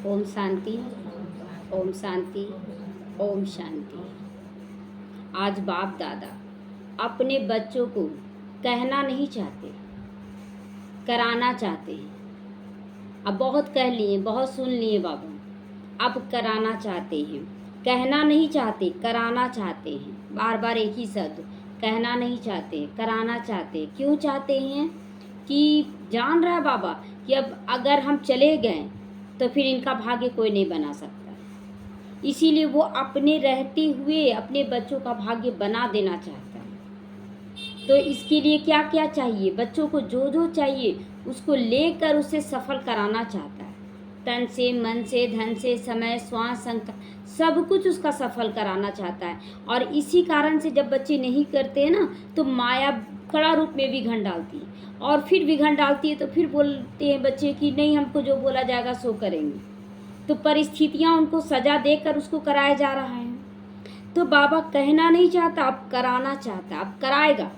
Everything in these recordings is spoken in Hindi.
ओम शांति, ओम शांति, ओम शांति। आज बाप दादा अपने बच्चों को कहना नहीं चाहते, कराना चाहते हैं। अब बहुत कह लिए, बहुत सुन लिए बाबा, अब कराना चाहते हैं। कहना नहीं चाहते, कराना चाहते हैं। बार बार एक ही शब्द, कहना नहीं चाहते, कराना चाहते। क्यों चाहते हैं? कि जान रहा है बाबा कि अब अगर हम चले गए तो फिर इनका भाग्य कोई नहीं बना सकता। इसीलिए वो अपने रहते हुए अपने बच्चों का भाग्य बना देना चाहता है। तो इसके लिए क्या क्या चाहिए? बच्चों को जो जो चाहिए उसको लेकर उसे सफल कराना चाहता है। तन से, मन से, धन से, समय, श्वास, संकल्प, सब कुछ उसका सफल कराना चाहता है। और इसी कारण से जब बच्चे नहीं करते हैं ना, तो माया कड़ा रूप में विघन डालती है। और फिर विघन डालती है तो फिर बोलते हैं बच्चे कि नहीं, हमको जो बोला जाएगा सो करेंगे। तो परिस्थितियाँ उनको सजा देकर उसको कराया जा रहा है। तो बाबा कहना नहीं चाहता, अब कराना चाहता, अब कराएगा।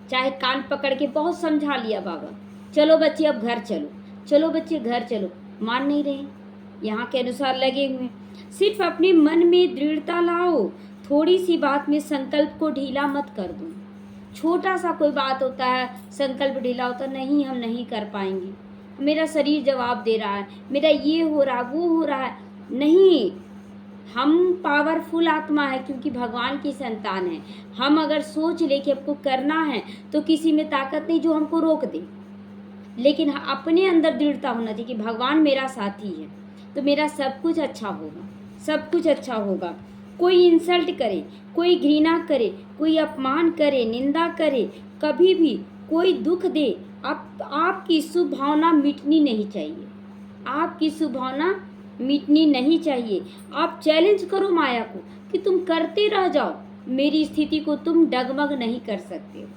चाहे कान पकड़ के बहुत समझा लिया बाबा, चलो बच्चे अब घर चलो, चलो बच्चे घर चलो, मान नहीं रहे, यहाँ के अनुसार लगे हुए। सिर्फ अपने मन में दृढ़ता लाओ। थोड़ी सी बात में संकल्प को ढीला मत कर दो। छोटा सा कोई बात होता है, संकल्प ढीला होता, नहीं हम नहीं कर पाएंगे, मेरा शरीर जवाब दे रहा है, मेरा ये हो रहा है, वो हो रहा है। नहीं, हम पावरफुल आत्मा है क्योंकि भगवान की संतान है। हम अगर सोच ले कि आपको करना है तो किसी में ताकत नहीं जो हमको रोक दे। लेकिन अपने अंदर दृढ़ता होना चाहिए कि भगवान मेरा साथी है तो मेरा सब कुछ अच्छा होगा, सब कुछ अच्छा होगा। कोई इंसल्ट करे, कोई घृणा करे, कोई अपमान करे, निंदा करे, कभी भी कोई दुख दे, आपकी शुभ भावना मिटनी नहीं चाहिए। आपकी शुभ भावना मिटनी नहीं चाहिए। आप चैलेंज करो माया को कि तुम करते रह जाओ, मेरी स्थिति को तुम डगमग नहीं कर सकते हो।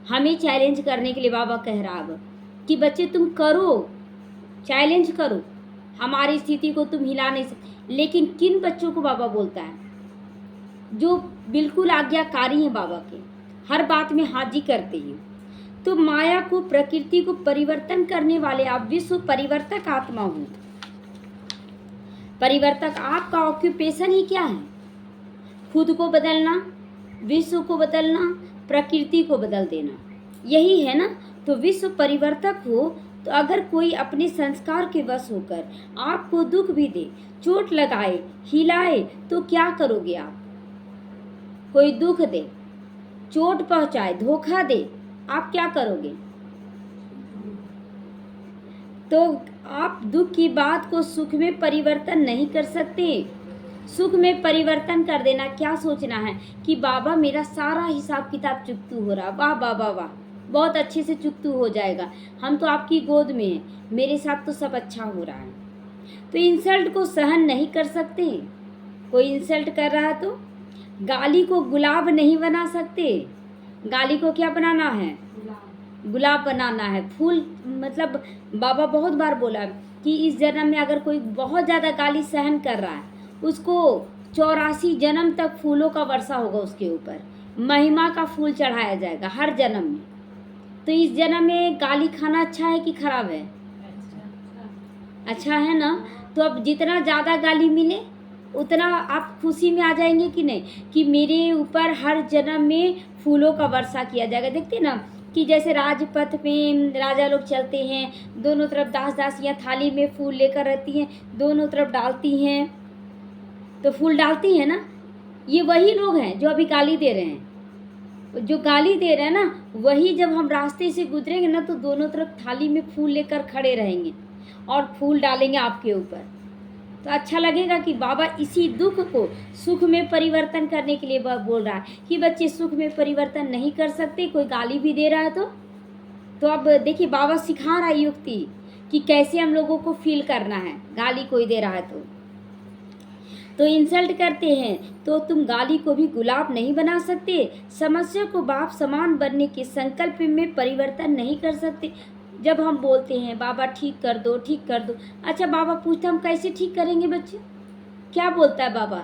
हमें चैलेंज करने के लिए बाबा कह रहा है कि बच्चे तुम करो, चैलेंज करो, हमारी स्थिति को तुम हिला नहीं सकते। लेकिन किन बच्चों को बाबा बोलता है? जो बिल्कुल आज्ञाकारी हैं बाबा के, हर बात में हाजी करते हैं। तो माया को, प्रकृति को परिवर्तन करने वाले आप विश्व परिवर्तक आत्मा हो। परिवर्तक आपका ऑक्यूपेशन ही क्या है? खुद को बदलना, विश्व को बदलना, प्रकृति को बदल देना, यही है ना। तो विश्व परिवर्तक हो तो अगर कोई अपने संस्कार के वश होकर आपको दुख भी दे, चोट लगाए, हिलाए, तो क्या करोगे आप? कोई दुख दे, चोट पहुंचाए, धोखा दे, आप क्या करोगे? तो आप दुख की बात को सुख में परिवर्तन नहीं कर सकते। सुख में परिवर्तन कर देना, क्या सोचना है कि बाबा मेरा सारा हिसाब किताब चुकतू हो रहा, वाह वाह वाह वाह, बहुत अच्छे से चुकतू हो जाएगा, हम तो आपकी गोद में हैं, मेरे साथ तो सब अच्छा हो रहा है। तो इंसल्ट को सहन नहीं कर सकते। कोई इंसल्ट कर रहा है तो गाली को गुलाब नहीं बना सकते। गाली को क्या बनाना है? गुलाब बनाना है। फूल मतलब बाबा बहुत बार बोला कि इस जन्म में अगर कोई बहुत ज़्यादा गाली सहन कर रहा है, उसको 84 जन्म तक फूलों का वर्षा होगा उसके ऊपर, महिमा का फूल चढ़ाया जाएगा हर जन्म में। तो इस जन्म में गाली खाना अच्छा है कि खराब है? अच्छा है ना। तो अब जितना ज़्यादा गाली मिले उतना आप खुशी में आ जाएंगे कि नहीं, कि मेरे ऊपर हर जन्म में फूलों का वर्षा किया जाएगा। देखते ना कि जैसे राजपथ में राजा लोग चलते हैं, दोनों तरफ दास दासियाँ थाली में फूल लेकर रहती हैं, दोनों तरफ डालती हैं, तो फूल डालती हैं ना। ये वही लोग हैं जो अभी गाली दे रहे हैं। जो गाली दे रहे हैं ना, वही जब हम रास्ते से गुजरेंगे ना, तो दोनों तरफ थाली में फूल लेकर खड़े रहेंगे और फूल डालेंगे आपके ऊपर। तो अच्छा लगेगा कि बाबा इसी दुख को सुख में परिवर्तन करने के लिए बोल रहा है कि बच्चे सुख में परिवर्तन नहीं कर सकते। कोई गाली भी दे रहा है तो अब देखिए बाबा सिखा रहा है युक्ति कि कैसे हम लोगों को फील करना है। गाली कोई दे रहा है तो इंसल्ट करते हैं, तो तुम गाली को भी गुलाब नहीं बना सकते। समस्या को बाप समान बनने के संकल्प में परिवर्तन नहीं कर सकते। जब हम बोलते हैं बाबा ठीक कर दो, ठीक कर दो, अच्छा बाबा पूछता हम कैसे ठीक करेंगे बच्चे? क्या बोलता है बाबा?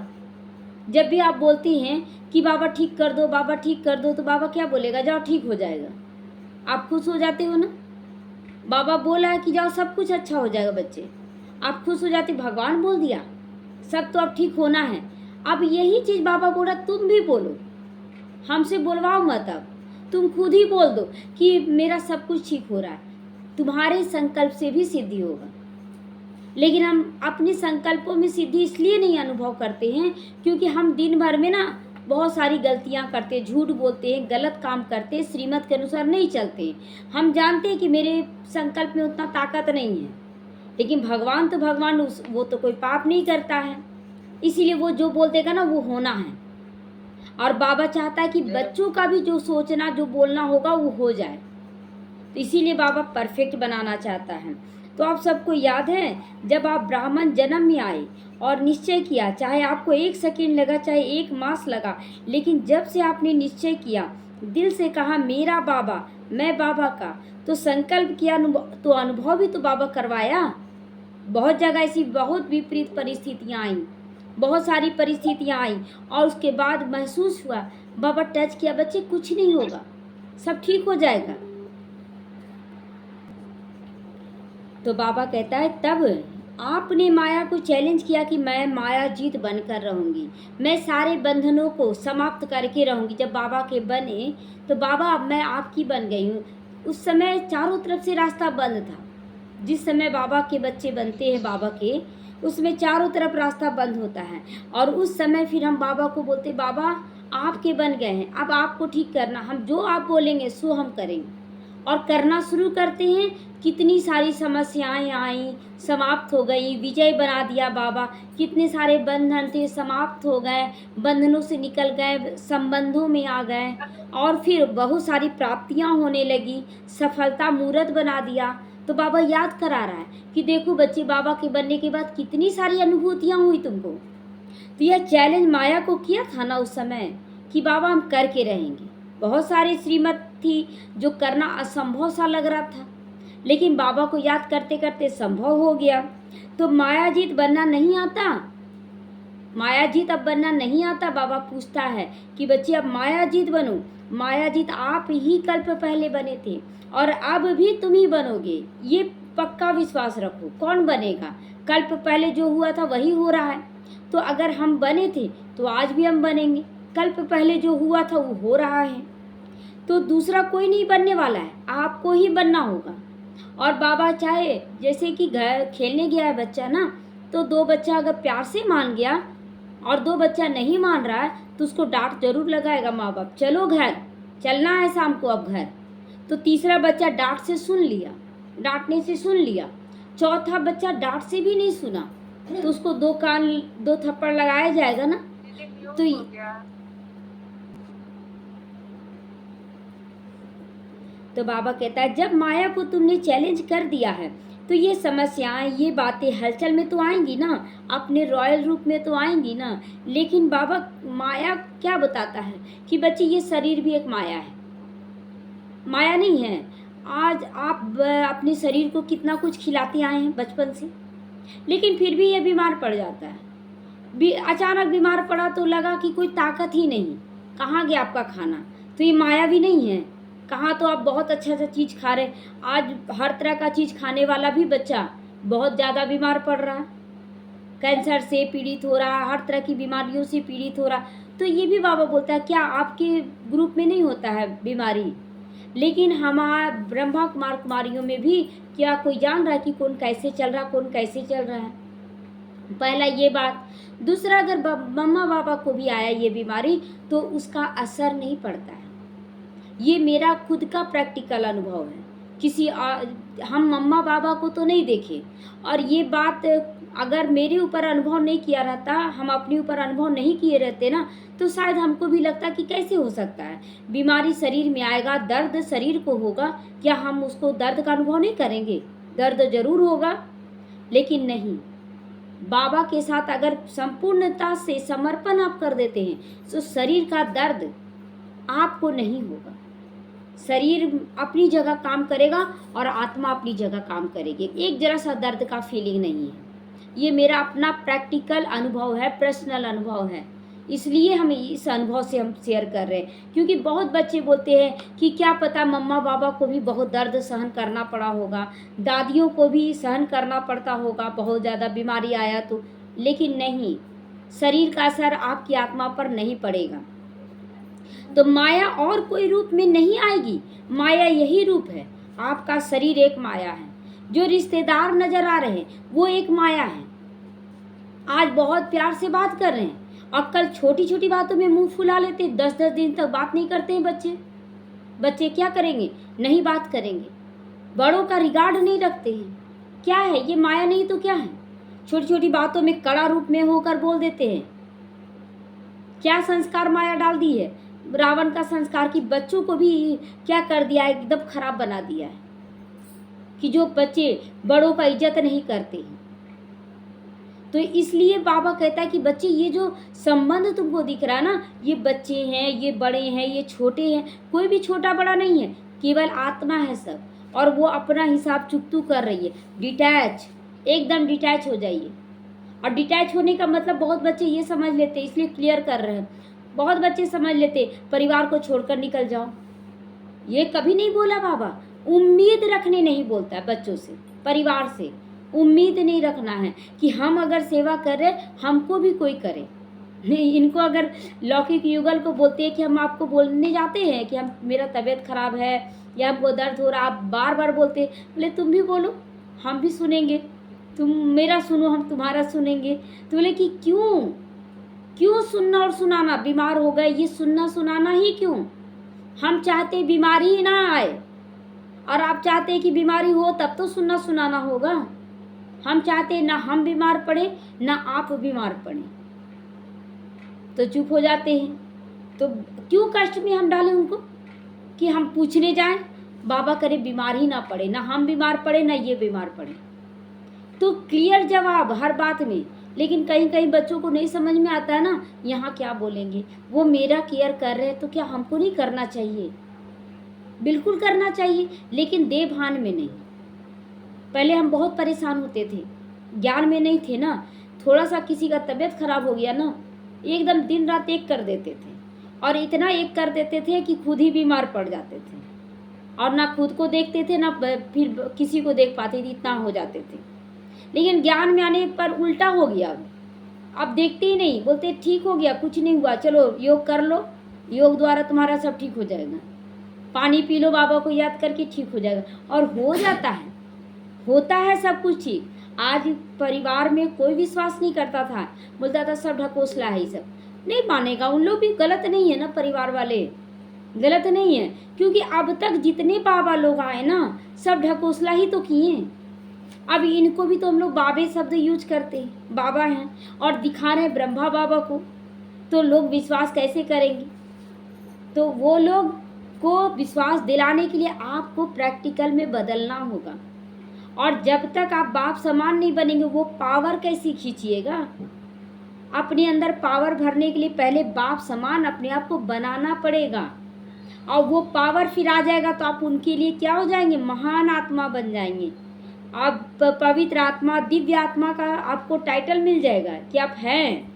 जब भी आप बोलते हैं कि बाबा ठीक कर दो, बाबा ठीक कर दो, तो बाबा क्या बोलेगा? जाओ ठीक हो जाएगा। आप खुश हो जाते हो ना। बाबा बोला है कि जाओ सब कुछ अच्छा हो जाएगा बच्चे। आप खुश हो जाते, भगवान बोल दिया सब तो अब ठीक होना है। अब यही चीज़ बाबा बोल रहा तुम भी बोलो, हमसे बोलवाओ मत, अब तुम खुद ही बोल दो कि मेरा सब कुछ ठीक हो रहा है। तुम्हारे संकल्प से भी सिद्धि होगा। लेकिन हम अपने संकल्पों में सिद्धि इसलिए नहीं अनुभव करते हैं क्योंकि हम दिन भर में ना बहुत सारी गलतियां करते, झूठ बोलते हैं, गलत काम करते, श्रीमत के अनुसार नहीं चलते। हम जानते हैं कि मेरे संकल्प में उतना ताकत नहीं है, लेकिन भगवान तो भगवान, वो तो कोई पाप नहीं करता है, इसीलिए वो जो बोल देगा ना वो होना है। और बाबा चाहता है कि बच्चों का भी जो सोचना जो बोलना होगा वो हो जाए, तो इसीलिए बाबा परफेक्ट बनाना चाहता है। तो आप सबको याद है जब आप ब्राह्मण जन्म में आए और निश्चय किया, चाहे आपको 1 सेकंड लगा चाहे 1 मास लगा, लेकिन जब से आपने निश्चय किया, दिल से कहा मेरा बाबा, मैं बाबा का, तो संकल्प किया, तो अनुभव भी तो बाबा करवाया। बहुत जगह ऐसी बहुत विपरीत परिस्थितियाँ आई, बहुत सारी परिस्थितियाँ आई, और उसके बाद महसूस हुआ, बाबा टच किया, बच्चे कुछ नहीं होगा, सब ठीक हो जाएगा। तो बाबा कहता है तब आपने माया को चैलेंज किया कि मैं माया जीत बनकर रहूँगी, मैं सारे बंधनों को समाप्त करके रहूँगी। जब बाबा के बने तो बाबा अब मैं आपकी बन गई हूँ। उस समय चारों तरफ से रास्ता बंद था। जिस समय बाबा के बच्चे बनते हैं बाबा के, उसमें चारों तरफ रास्ता बंद होता है, और उस समय फिर हम बाबा को बोलते बाबा आपके बन गए हैं, अब आपको ठीक करना, हम जो आप बोलेंगे सो हम करेंगे। और करना शुरू करते हैं, कितनी सारी समस्याएं आई, समाप्त हो गई, विजय बना दिया बाबा। कितने सारे बंधन थे समाप्त हो गए, बंधनों से निकल गए, संबंधों में आ गए, और फिर बहुत सारी प्राप्तियां होने लगी, सफलता मूर्त बना दिया। तो बाबा याद करा रहा है कि देखो बच्चे, बाबा के बनने के बाद कितनी सारी अनुभूतियां हुई तुमको। तो यह चैलेंज माया को किया था ना उस समय कि बाबा हम करके रहेंगे। बहुत सारी श्रीमत थी जो करना असंभव सा लग रहा था, लेकिन बाबा को याद करते करते संभव हो गया। तो मायाजीत बनना नहीं आता, मायाजीत अब बनना नहीं आता। बाबा पूछता है कि बच्चे अब मायाजीत बनो। मायाजीत आप ही कल्प पहले बने थे और अब भी तुम ही बनोगे, ये पक्का विश्वास रखो। कौन बनेगा? कल्प पहले जो हुआ था वही हो रहा है। तो अगर हम बने थे तो आज भी हम बनेंगे। कल्प पहले जो हुआ था वो हो रहा है, तो दूसरा कोई नहीं बनने वाला है, आपको ही बनना होगा। और बाबा चाहे जैसे कि घर खेलने गया है बच्चा ना, तो 2 बच्चा अगर प्यार से मान गया और 2 बच्चा नहीं मान रहा है तो उसको डांट जरूर लगाएगा माँ बाप, चलो घर चलना है शाम को अब घर। तो तीसरा बच्चा डांट से सुन लिया, डांटने से सुन लिया। चौथा बच्चा डांट से भी नहीं सुना तो उसको 2 थप्पड़ लगाया जाएगा ना। तो बाबा कहता है जब माया को तुमने चैलेंज कर दिया है तो ये समस्याएं, ये बातें हलचल में तो आएंगी ना, अपने रॉयल रूप में तो आएंगी ना। लेकिन बाबा माया क्या बताता है कि बच्चे ये शरीर भी एक माया है, माया नहीं है। आज आप अपने शरीर को कितना कुछ खिलाते आए हैं बचपन से, लेकिन फिर भी ये बीमार पड़ जाता है। अचानक बीमार पड़ा तो लगा कि कोई ताकत ही नहीं, कहाँ गया आपका खाना? तो ये माया भी नहीं है। कहाँ तो आप बहुत अच्छा चीज़ खा रहे, आज हर तरह का चीज़ खाने वाला भी बच्चा बहुत ज़्यादा बीमार पड़ रहा है, कैंसर से पीड़ित हो रहा है, हर तरह की बीमारियों से पीड़ित हो रहा। तो ये भी बाबा बोलता है क्या आपके ग्रुप में नहीं होता है बीमारी? लेकिन हमारा ब्रह्मा कुमार कुमारियों में भी क्या कोई जान रहा है कि कौन कैसे चल रहा, कौन कैसे चल रहा है? पहला ये बात। दूसरा, अगर मम्मा पापा को भी आया ये बीमारी तो उसका असर नहीं पड़ता है। ये मेरा खुद का प्रैक्टिकल अनुभव है। हम मम्मा पापा को तो नहीं देखे, और ये बात अगर मेरे ऊपर अनुभव नहीं किया रहता, हम अपने ऊपर अनुभव नहीं किए रहते ना, तो शायद हमको भी लगता कि कैसे हो सकता है बीमारी शरीर में आएगा, दर्द शरीर को होगा, क्या हम उसको दर्द का अनुभव नहीं करेंगे? दर्द जरूर होगा, लेकिन नहीं। बाबा के साथ अगर संपूर्णता से समर्पण आप कर देते हैं तो शरीर का दर्द आपको नहीं होगा। शरीर अपनी जगह काम करेगा और आत्मा अपनी जगह काम करेगी। एक जरा सा दर्द का फीलिंग नहीं है। ये मेरा अपना प्रैक्टिकल अनुभव है, पर्सनल अनुभव है। इसलिए हम इस अनुभव से हम शेयर कर रहे हैं, क्योंकि बहुत बच्चे बोलते हैं कि क्या पता मम्मा पापा को भी बहुत दर्द सहन करना पड़ा होगा, दादियों को भी सहन करना पड़ता होगा, बहुत ज़्यादा बीमारी आया तो। लेकिन नहीं, शरीर का असर आपकी आत्मा पर नहीं पड़ेगा। तो माया और कोई रूप में नहीं आएगी, माया यही रूप है। आपका शरीर एक माया है, जो रिश्तेदार नजर आ रहे हैं वो एक माया है। आज बहुत प्यार से बात कर रहे हैं और कल छोटी छोटी बातों में मुंह फुला लेते, 10-10 दिन तक बात नहीं करते हैं बच्चे। बच्चे क्या करेंगे? नहीं बात करेंगे, बड़ों का रिगार्ड नहीं रखते हैं। क्या है ये? माया नहीं तो क्या है? छोटी छोटी बातों में कड़ा रूप में होकर बोल देते हैं। क्या संस्कार माया डाल दी है? रावण का संस्कार कि बच्चों को भी क्या कर दिया है, एकदम खराब बना दिया है, कि जो बच्चे बड़ों का इज्जत नहीं करते हैं। तो इसलिए बाबा कहता है कि बच्चे ये जो संबंध तुमको दिख रहा है ना, ये बच्चे हैं, ये बड़े हैं, ये छोटे हैं, कोई भी छोटा बड़ा नहीं है, केवल आत्मा है सब। और वो अपना हिसाब चुकतू कर रही है। डिटैच, एकदम डिटैच हो जाइए। और डिटैच होने का मतलब बहुत बच्चे ये समझ लेते, इसलिए क्लियर कर रहे हैं, बहुत बच्चे समझ लेते परिवार को छोड़कर निकल जाओ। ये कभी नहीं बोला बाबा, उम्मीद रखने नहीं बोलता है बच्चों से, परिवार से उम्मीद नहीं रखना है कि हम अगर सेवा कर रहे हमको भी कोई करे। नहीं, इनको अगर लौकिक युगल को बोलते हैं कि हम आपको बोलने जाते हैं कि हम मेरा तबीयत खराब है या हमको दर्द हो रहा, आप बार बार बोलते, बोले तुम भी बोलो हम भी सुनेंगे, तुम मेरा सुनो हम तुम्हारा सुनेंगे। तो बोले कि क्यों सुनना और सुनाना, बीमार हो गए ये सुनना सुनाना ही क्यों? हम चाहते बीमारी ही ना आए, और आप चाहते हैं कि बीमारी हो तब तो सुनना सुनाना होगा। हम चाहते ना हम बीमार पड़े ना आप बीमार पड़े, तो चुप हो जाते हैं। तो क्यों कष्ट में हम डालें उनको कि हम पूछने जाएं? बाबा करे बीमार ही ना पड़े, ना हम बीमार पड़े ना ये बीमार पड़े। तो क्लियर जवाब हर बात में। लेकिन कहीं कहीं बच्चों को नहीं समझ में आता है ना, यहाँ क्या बोलेंगे, वो मेरा केयर कर रहे हैं तो क्या हमको नहीं करना चाहिए? बिल्कुल करना चाहिए, लेकिन देभान में नहीं। पहले हम बहुत परेशान होते थे, ज्ञान में नहीं थे ना। थोड़ा सा किसी का तबीयत खराब हो गया ना, एकदम दिन रात एक कर देते थे, और इतना एक कर देते थे कि खुद ही बीमार पड़ जाते थे, और ना खुद को देखते थे ना फिर किसी को देख पाते थे, इतना हो जाते थे। लेकिन ज्ञान में आने पर उल्टा हो गया। अब देखते ही नहीं, बोलते ठीक हो गया, कुछ नहीं हुआ, चलो योग कर लो, योग द्वारा तुम्हारा सब ठीक हो जाएगा, पानी पी लो बाबा को याद करके ठीक हो जाएगा। और हो जाता है, होता है सब कुछ ठीक। आज परिवार में कोई विश्वास नहीं करता था, बोलता था सब ढकोसला है, सब नहीं मानेगा। उन लोग भी गलत नहीं है ना, परिवार वाले गलत नहीं है, क्योंकि अब तक जितने बाबा लोग आए ना सब ढकोसला ही तो किए। अब इनको भी तो हम लोग बाबे शब्द यूज करते हैं, बाबा हैं और दिखा रहे हैं ब्रह्मा बाबा को, तो लोग विश्वास कैसे करेंगे? तो वो लोग को विश्वास दिलाने के लिए आपको प्रैक्टिकल में बदलना होगा। और जब तक आप बाप समान नहीं बनेंगे, वो पावर कैसी खींचिएगा? अपने अंदर पावर भरने के लिए पहले बाप समान अपने आप को बनाना पड़ेगा, और वो पावर फिर आ जाएगा तो आप उनके लिए क्या हो जाएंगे? महान आत्मा बन जाएंगे। आप पवित्र आत्मा, दिव्य आत्मा का आपको टाइटल मिल जाएगा कि आप हैं।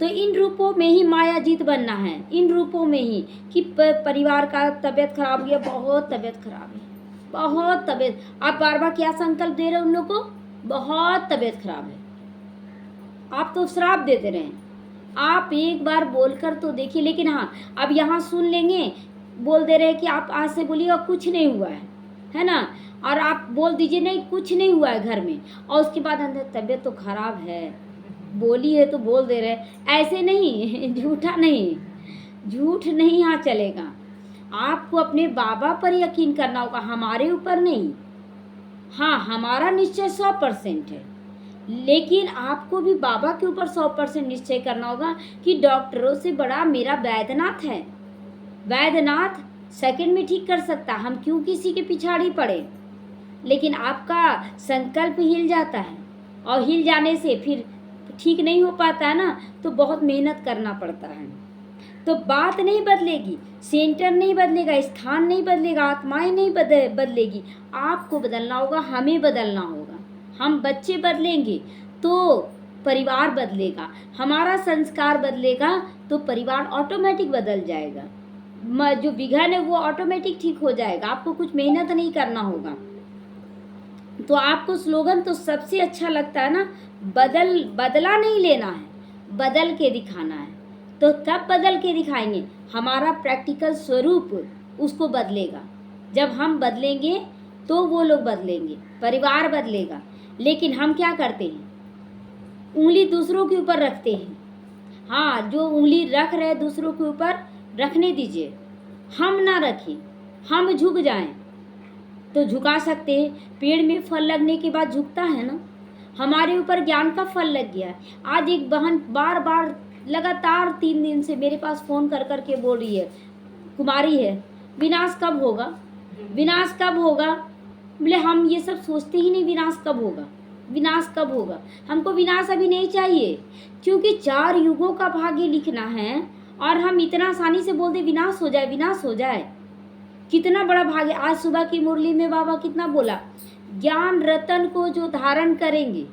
तो इन रूपों में ही माया जीत बनना है, इन रूपों में ही कि परिवार का तबीयत खराब हो गया, बहुत तबीयत खराब है, बहुत तबीयत। आप बार बार क्या संकल्प दे रहे हो उन लोग को? बहुत तबीयत खराब है, आप तो श्राप देते रहे। आप एक बार बोलकर तो देखिए। लेकिन हाँ, अब यहाँ सुन लेंगे, बोल दे रहे कि आप आज से बोलिए कुछ नहीं हुआ है ना, और आप बोल दीजिए नहीं कुछ नहीं हुआ है घर में, और उसके बाद अंदर तबीयत तो खराब है, बोली है तो बोल दे रहे। ऐसे नहीं, झूठा नहीं, झूठ नहीं यहाँ चलेगा। आपको अपने बाबा पर यकीन करना होगा, हमारे ऊपर नहीं। हाँ, हमारा निश्चय 100% है, लेकिन आपको भी बाबा के ऊपर 100% निश्चय करना होगा कि डॉक्टरों से बड़ा मेरा वैद्यनाथ है। वैद्यनाथ सेकंड में ठीक कर सकता, हम क्यों किसी के पिछाड़ी पड़े? लेकिन आपका संकल्प हिल जाता है, और हिल जाने से फिर ठीक नहीं हो पाता है ना, तो बहुत मेहनत करना पड़ता है। तो बात नहीं बदलेगी, सेंटर नहीं बदलेगा, स्थान नहीं बदलेगा, आत्माएं नहीं बदलेगी। आपको बदलना होगा, हमें बदलना होगा। हम बच्चे बदलेंगे तो परिवार बदलेगा, हमारा संस्कार बदलेगा तो परिवार ऑटोमेटिक बदल जाएगा। जो विघन है वो ऑटोमेटिक ठीक हो जाएगा, आपको कुछ मेहनत नहीं करना होगा। तो आपको स्लोगन तो सबसे अच्छा लगता है ना, बदला नहीं लेना है, बदल के दिखाना है। तो तब बदल के दिखाएंगे, हमारा प्रैक्टिकल स्वरूप उसको बदलेगा। जब हम बदलेंगे तो वो लोग बदलेंगे, परिवार बदलेगा। लेकिन हम क्या करते हैं, उंगली दूसरों के ऊपर रखते हैं। हाँ, जो उंगली रख रहे दूसरों के ऊपर रखने दीजिए, हम ना रखें, हम झुक जाएं तो झुका सकते हैं। पेड़ में फल लगने के बाद झुकता है ना, हमारे ऊपर ज्ञान का फल लग गया है। आज एक बहन बार बार लगातार 3 दिन से मेरे पास फ़ोन कर कर के बोल रही है, कुमारी है, विनाश कब होगा, विनाश कब होगा। बोले हम ये सब सोचते ही नहीं विनाश कब होगा, विनाश कब होगा। हमको विनाश अभी नहीं चाहिए, क्योंकि 4 युगों का भाग्य लिखना है और हम इतना आसानी से बोलते विनाश हो जाए, विनाश हो जाए। कितना बड़ा भाग्य। आज सुबह की मुरली में बाबा कितना बोला, ज्ञान रतन को जो धारण करेंगे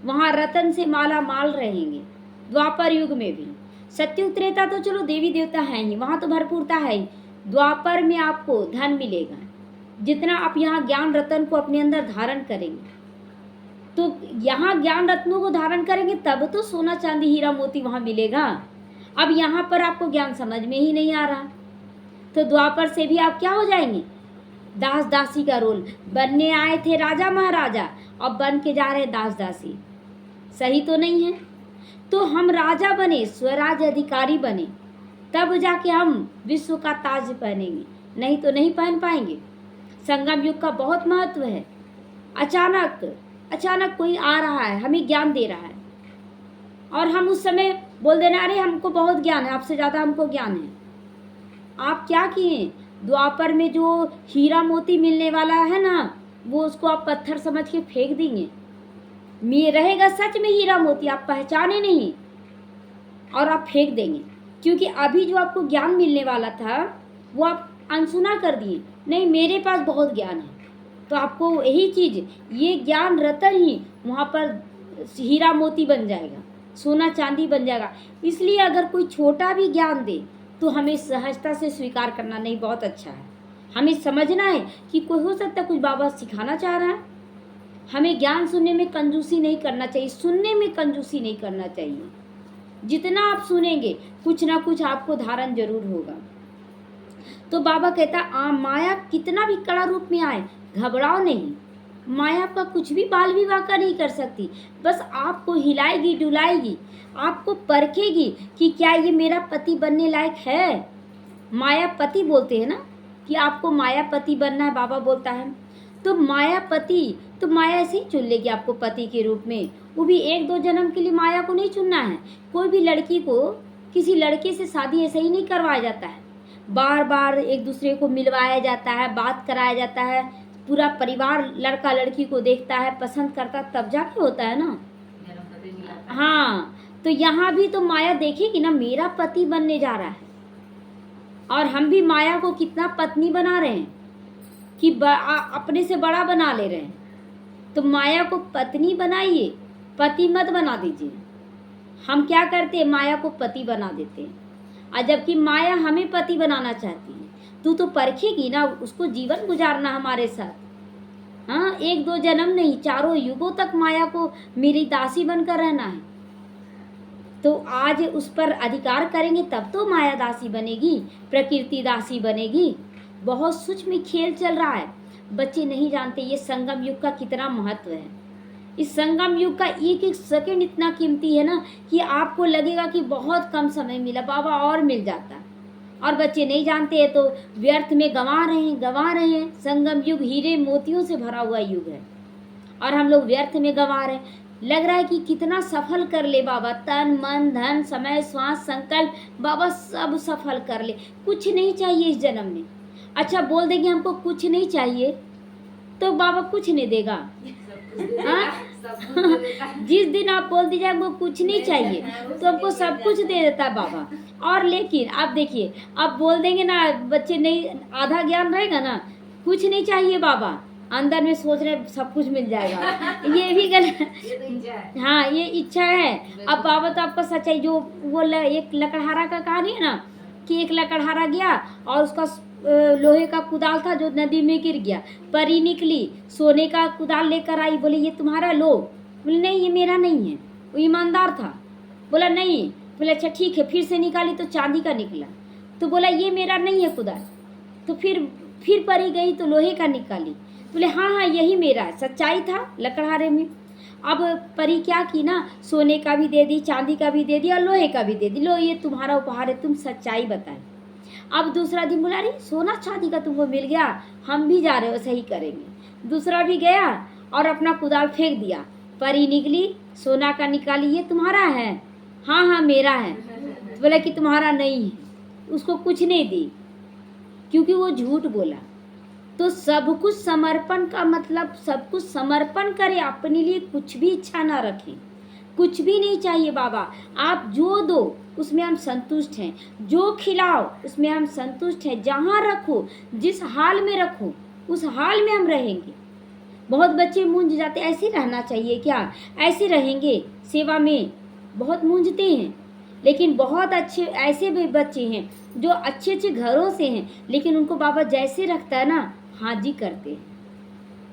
वहाँ रतन से माला माल रहेंगे। द्वापर युग में भी, सत्युग त्रेता तो चलो देवी देवता हैं ही, वहाँ तो भरपूरता है ही। द्वापर में आपको धन मिलेगा, जितना आप यहाँ ज्ञान रतन को अपने अंदर धारण करेंगे। तो यहाँ ज्ञान रत्नों को धारण करेंगे तब तो सोना चांदी हीरा मोती वहाँ मिलेगा। अब यहाँ पर आपको ज्ञान समझ में ही नहीं आ रहा, तो द्वापर से भी आप क्या हो जाएंगे, दास दासी का रोल। बनने आए थे राजा महाराजा, अब बन के जा रहे दास दासी, सही तो नहीं है। तो हम राजा बने, स्वराज अधिकारी बने, तब जाके हम विश्व का ताज पहनेंगे, नहीं तो नहीं पहन पाएंगे। संगम युग का बहुत महत्व है। अचानक कोई आ रहा है, हमें ज्ञान दे रहा है और हम उस समय बोल देना, अरे हमको बहुत ज्ञान है, आपसे ज़्यादा हमको ज्ञान है। आप क्या किए, द्वापर में जो हीरा मोती मिलने वाला है ना, वो उसको आप पत्थर समझ के फेंक देंगे। रहेगा सच में हीरा मोती, आप पहचाने नहीं और आप फेंक देंगे, क्योंकि अभी जो आपको ज्ञान मिलने वाला था वो आप अनसुना कर दिए। नहीं, मेरे पास बहुत ज्ञान है, तो आपको यही चीज़, ये ज्ञान रतन ही वहाँ पर हीरा मोती बन जाएगा, सोना चांदी बन जाएगा। इसलिए अगर कोई छोटा भी ज्ञान दे तो हमें सहजता से स्वीकार करना, नहीं बहुत अच्छा है। हमें समझना है कि कोई हो सकता है कुछ बाबा सिखाना चाह रहा है। हमें ज्ञान सुनने में कंजूसी नहीं करना चाहिए, सुनने में कंजूसी नहीं करना चाहिए। जितना आप सुनेंगे कुछ ना कुछ आपको धारण जरूर होगा। तो बाबा कहता, माया कितना भी कड़ा रूप में आए घबराओ नहीं, माया का कुछ भी बाल विवाह का नहीं कर सकती। बस आपको हिलाएगी डुलाएगी, आपको परखेगी कि क्या ये मेरा पति बनने लायक है। मायापति बोलते हैं ना कि आपको मायापति बनना है, बाबा बोलता है। तो मायापति, तो माया ऐसे ही चुन लेगी आपको पति के रूप में। वो भी 1-2 जन्म के लिए माया को नहीं चुनना है। कोई भी लड़की को किसी लड़के से शादी ऐसे ही नहीं करवाया जाता है, बार बार एक दूसरे को मिलवाया जाता है, बात कराया जाता है, पूरा परिवार लड़का लड़की को देखता है, पसंद करता, तब जाके होता है ना। हाँ, तो यहाँ भी तो माया देखेगी ना, मेरा पति बनने जा रहा है। और हम भी माया को कितना पत्नी बना रहे हैं कि अपने से बड़ा बना ले रहे हैं। तो माया को पत्नी बनाइए, पति मत बना दीजिए। हम क्या करते हैं, माया को पति बना देते हैं, और जबकि माया हमें पति बनाना चाहती है। तू तो परखेगी ना, उसको जीवन गुजारना हमारे साथ। हाँ, 1-2 जन्म नहीं, 4 युगों तक माया को मेरी दासी बनकर रहना है। तो आज उस पर अधिकार करेंगे तब तो माया दासी बनेगी, प्रकृति दासी बनेगी। बहुत सूक्ष्म खेल चल रहा है, बच्चे नहीं जानते ये संगम युग का कितना महत्व है। इस संगम युग का एक एक सेकंड इतना कीमती है ना कि आपको लगेगा कि बहुत कम समय मिला, बाबा और मिल जाता। और बच्चे नहीं जानते हैं तो व्यर्थ में गंवा रहे हैं। संगम युग हीरे मोतियों से भरा हुआ युग है और हम लोग व्यर्थ में गंवा रहे हैं। लग रहा है कि कितना सफल कर ले बाबा, तन मन धन समय श्वास संकल्प, बाबा सब सफल कर ले, कुछ नहीं चाहिए इस जन्म में। अच्छा, बोल देंगे हमको कुछ नहीं चाहिए तो बाबा कुछ नहीं देगा। हाँ, जिस दिन आप बोल दीजिए हमको कुछ नहीं चाहिए तो हमको सब कुछ दे देता है बाबा। और लेकिन आप देखिए, आप बोल देंगे ना, बच्चे नहीं, आधा ज्ञान रहेगा ना, कुछ नहीं चाहिए बाबा, अंदर में सोच रहे सब कुछ मिल जाएगा। ये भी गलत। हाँ, ये इच्छा है। अब बाबा तो आपका सच्चाई जो वो एक लकड़हारा का कहानी है ना, कि एक लकड़हारा गया और उसका लोहे का कुदाल था जो नदी में गिर गया। परी निकली, सोने का कुदाल लेकर आई, बोले ये तुम्हारा लो। बोले नहीं, ये मेरा नहीं है। वो ईमानदार था, बोला नहीं। बोले अच्छा ठीक है। फिर से निकाली तो चांदी का निकला, तो बोला ये मेरा नहीं है कुदाल। तो फिर परी गई तो लोहे का निकाली, बोले हाँ हाँ यही मेरा है। सच्चाई था लकड़हारे में। अब परी क्या की ना, सोने का भी दे दी, चांदी का भी दे दी और लोहे का भी दे दी, लो ये तुम्हारा उपहार है, तुम सच्चाई बताए। अब दूसरा दिन बोला अरे सोना चांदी का तुमको मिल गया, हम भी जा रहे हो, सही करेंगे। दूसरा भी गया और अपना कुदाल फेंक दिया। परी निकली, सोना का निकाली, ये तुम्हारा है? हाँ हाँ मेरा है। तो बोला कि तुम्हारा नहीं है, उसको कुछ नहीं दी क्योंकि वो झूठ बोला। तो सब कुछ समर्पण का मतलब सब कुछ समर्पण करें, अपने लिए कुछ भी इच्छा ना रखें, कुछ भी नहीं चाहिए बाबा। आप जो दो उसमें हम संतुष्ट हैं, जो खिलाओ उसमें हम संतुष्ट हैं, जहाँ रखो जिस हाल में रखो उस हाल में हम रहेंगे। बहुत बच्चे मूंझ जाते, ऐसे रहना चाहिए क्या, ऐसे रहेंगे सेवा में, बहुत मूंझते हैं। लेकिन बहुत अच्छे ऐसे भी बच्चे हैं जो अच्छे अच्छे घरों से हैं, लेकिन उनको बाबा जैसे रखता है ना, हाजी करते हैं।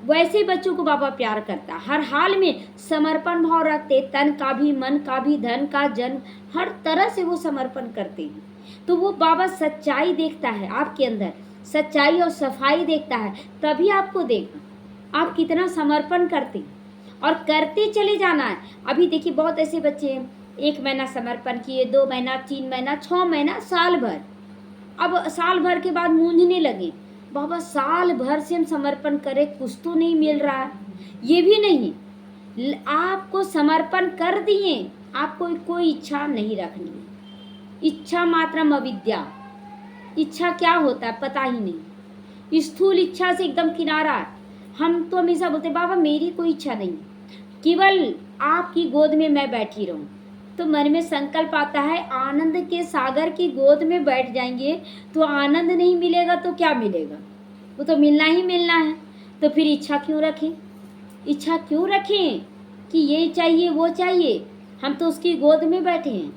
वैसे बच्चों को बाबा प्यार करता है, हर हाल में समर्पण भाव रखते, तन का भी, मन का भी, धन का, जन, हर तरह से वो समर्पण करते हैं। तो वो बाबा सच्चाई देखता है आपके अंदर, सच्चाई और सफाई देखता है, तभी आपको देगा आप कितना समर्पण करते हैं। और करते चले जाना है। अभी देखिए बहुत ऐसे बच्चे हैं, 1 महीना समर्पण किए, 2 महीना, 3 महीना, 6 महीना, साल भर। अब साल भर के बाद मूंझने लगे, बाबा साल भर से हम समर्पण करें, कुछ तो नहीं मिल रहा है। ये भी नहीं, आपको समर्पण कर दिए, आपको कोई इच्छा नहीं रखनी है। इच्छा मात्रम अविद्या। इच्छा क्या होता है पता ही नहीं, स्थूल इच्छा से एकदम किनारा। हम तो हमेशा बोलते बाबा मेरी कोई इच्छा नहीं, केवल आपकी गोद में मैं बैठी रहूं। तो मन में संकल्प आता है आनंद के सागर की गोद में बैठ जाएंगे तो आनंद नहीं मिलेगा तो क्या मिलेगा, वो तो मिलना ही मिलना है। तो फिर इच्छा क्यों रखें, इच्छा क्यों रखें कि ये चाहिए वो चाहिए। हम तो उसकी गोद में बैठे हैं,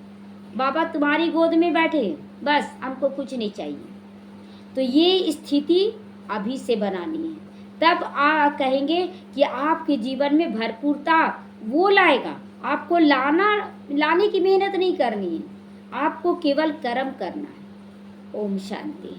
बाबा तुम्हारी गोद में बैठे, बस हमको कुछ नहीं चाहिए। तो ये स्थिति अभी से बनानी है, तब कहेंगे कि आपके जीवन में भरपूरता वो लाएगा। आपको लाने की मेहनत नहीं करनी है, आपको केवल कर्म करना है। ओम शांति।